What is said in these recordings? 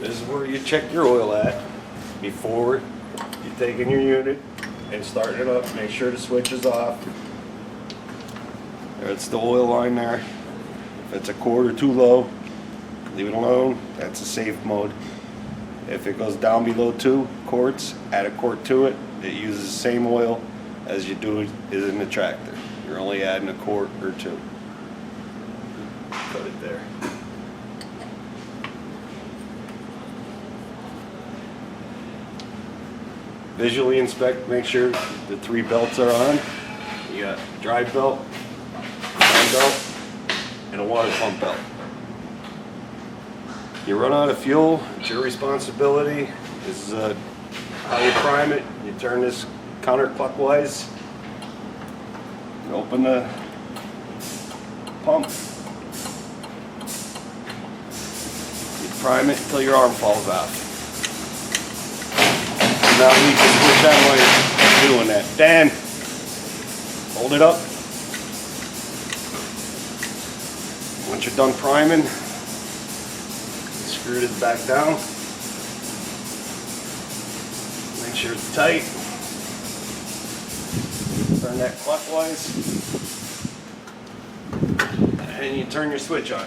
This is where you check your oil at before you take in your unit and start it up. Make sure the switch is off. There's the oil line there. If it's a quart or too low, leave it alone. That's a safe mode. If it goes down below 2 quarts, add a quart to it. It uses the same oil as you do it is in the tractor. You're only adding a quart or 2. Put it there. Visually inspect, make sure the 3 belts are on. You got a drive belt, fan belt, and a water pump belt. You run out of fuel, it's your responsibility. This is how you prime it. You turn this counterclockwise. You open the pump. You prime it until your arm falls off. Now we can switch on while you're doing that. Dan, hold it up. Once you're done priming, screw this back down. Make sure it's tight. Turn that clockwise. And you turn your switch on.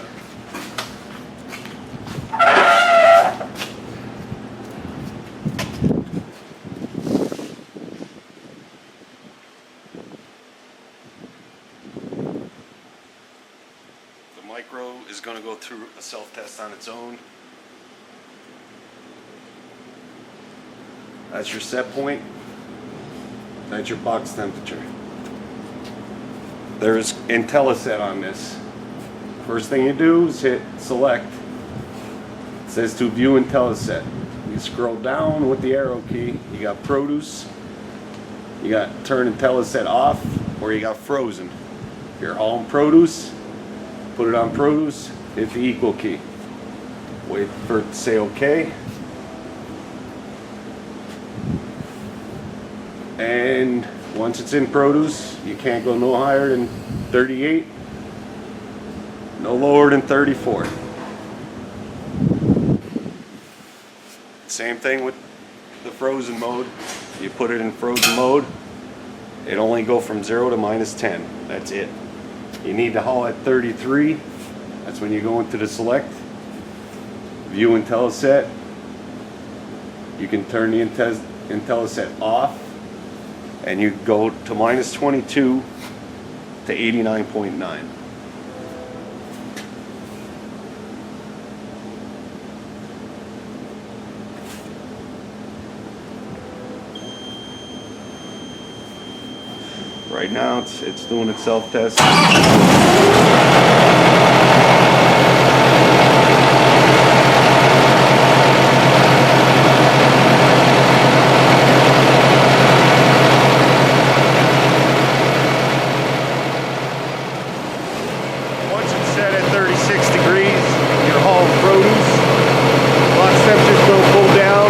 Micro is going to go through a self-test on its own. That's your set point. That's your box temperature. There's IntelliSet on this. First thing you do is hit select. It says to view IntelliSet. You scroll down with the arrow key. You got produce. You got turn IntelliSet off, or you got frozen. If you're all in produce, put it on produce, hit the equal key. Wait for it to say OK. And once it's in produce, you can't go no higher than 38, no lower than 34. Same thing with the frozen mode. You put it in frozen mode, it only go from 0 to -10. That's it. You need to haul at 33. That's when you go into the select. View IntelliSet. You can turn the IntelliSet off, and you go to -22 to 89.9. Right now it's doing its self-test. Once it's set at 36 degrees, you're hauling produce. Box temperature's going to cool down.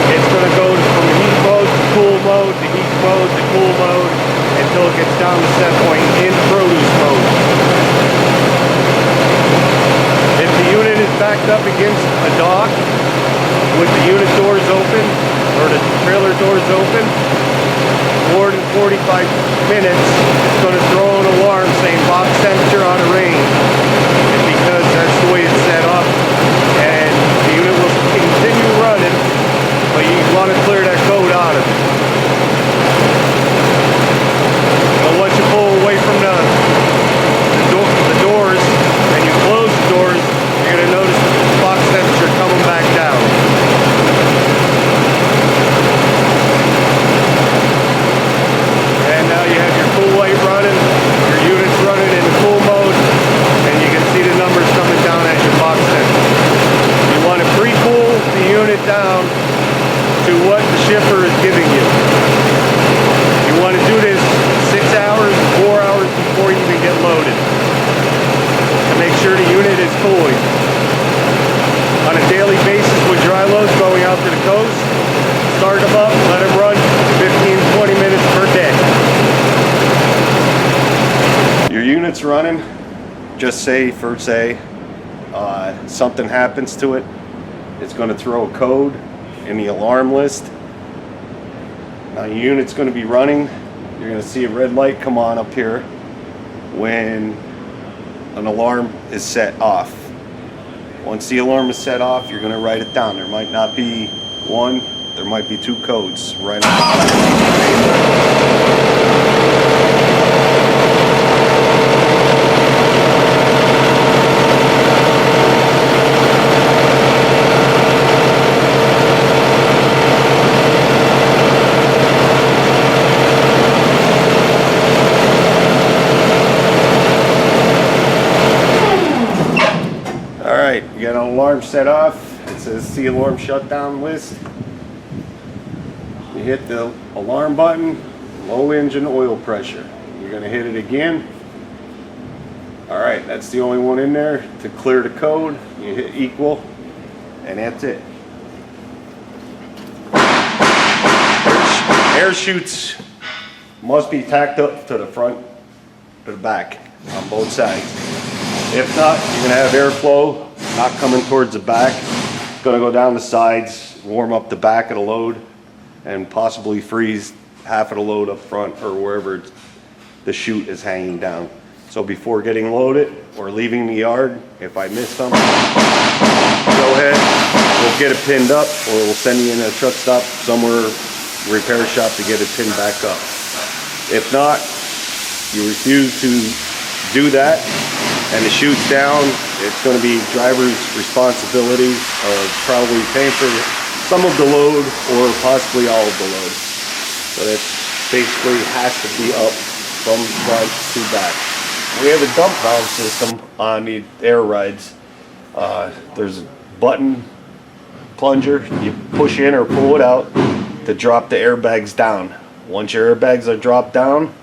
It's going to go from heat mode to cool mode to heat mode to cool mode until it gets down to set point in produce mode. If the unit is backed up against a dock with the unit doors open or the trailer doors open, more than 45 minutes, it's going to throw an alarm saying box temperature out of range. And because that's the way it's set up, and the unit will continue running, but you want to clear that code out of it. But once you pull away from the doors and you close the doors, you're going to notice the box temperature coming back down. And now you have your cool light running, your unit's running in cool mode, and you can see the numbers coming down at your box temperature. You want to pre-cool the unit down to what the shipper is giving you. You want to do this 6 hours, 4 hours before you even get loaded, to make sure the unit is cooling. On a daily basis with dry loads going out to the coast, start them up, let them run 15-20 minutes per day. Your unit's running, just say for say something happens to it, it's going to throw a code in the alarm list. Now your unit's going to be running. You're going to see a red light come on up here when an alarm is set off. Once the alarm is set off, you're going to write it down. There might not be one, there might be 2 codes right on the You got an alarm set off. It says see alarm shutdown list. You hit the alarm button, low engine oil pressure. You're going to hit it again. Alright, that's the only one in there. To clear the code, you hit equal, and that's it. Air chutes must be tacked up to the front, to the back, on both sides. If not, you're going to have airflow not coming towards the back. It's going to go down the sides, warm up the back of the load, and possibly freeze half of the load up front or wherever the chute is hanging down. So before getting loaded or leaving the yard, if I miss something, go ahead, we'll get it pinned up, or we'll send you in a truck stop somewhere, repair shop, to get it pinned back up. If not, you refuse to do that and the chute's down, it's going to be driver's responsibility of probably paying for some of the load or possibly all of the load. So that basically has to be up from front to back. We have a dump valve system on the air rides. There's a button plunger, you push in or pull it out to drop the airbags down. Once your airbags are dropped down,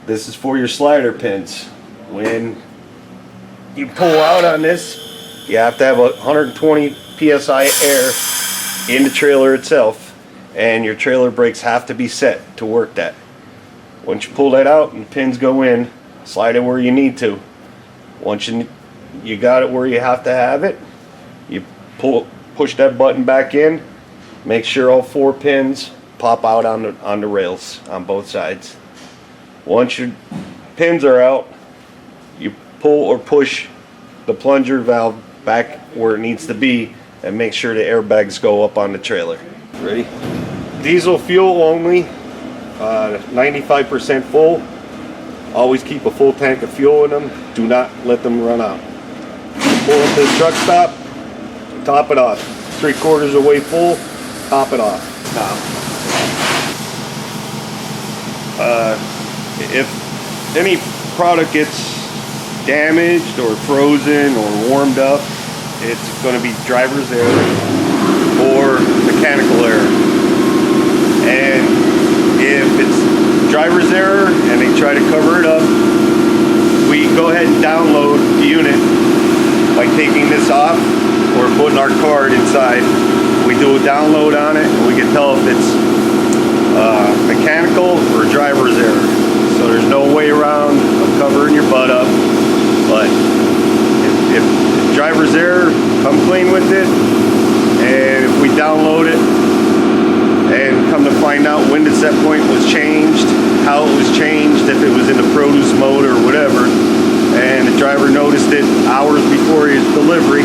this is for your slider pins. When you pull out on this, you have to have 120 psi air in the trailer itself, and your trailer brakes have to be set to work that. Once you pull that out and the pins go in, slide it where you need to. Once you got it where you have to have it, you push that button back in, make sure all 4 pins pop out on the rails on both sides. Once your pins are out, you pull or push the plunger valve back where it needs to be and make sure the airbags go up on the trailer. Ready? Diesel fuel only, 95% full. Always keep a full tank of fuel in them. Do not let them run out. Pull up to the truck stop, top it off. 3/4 of the way full, top it off. Now, if any product gets damaged or frozen or warmed up, it's going to be driver's error or mechanical error. And if it's driver's error and they try to cover it up, we go ahead and download the unit by taking this off or putting our card inside. We do a download on it and we can tell if it's mechanical or driver's error. So there's no way around of covering your butt up. But if driver's error, come clean with it. And if we download it and come to find out when the set point was changed, how it was changed, if it was in the produce mode or whatever, and the driver noticed it hours before his delivery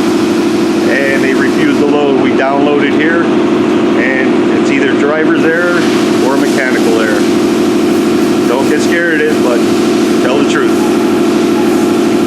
and they refused the load, we download it here, and it's either driver's error or mechanical error. Don't get scared of it.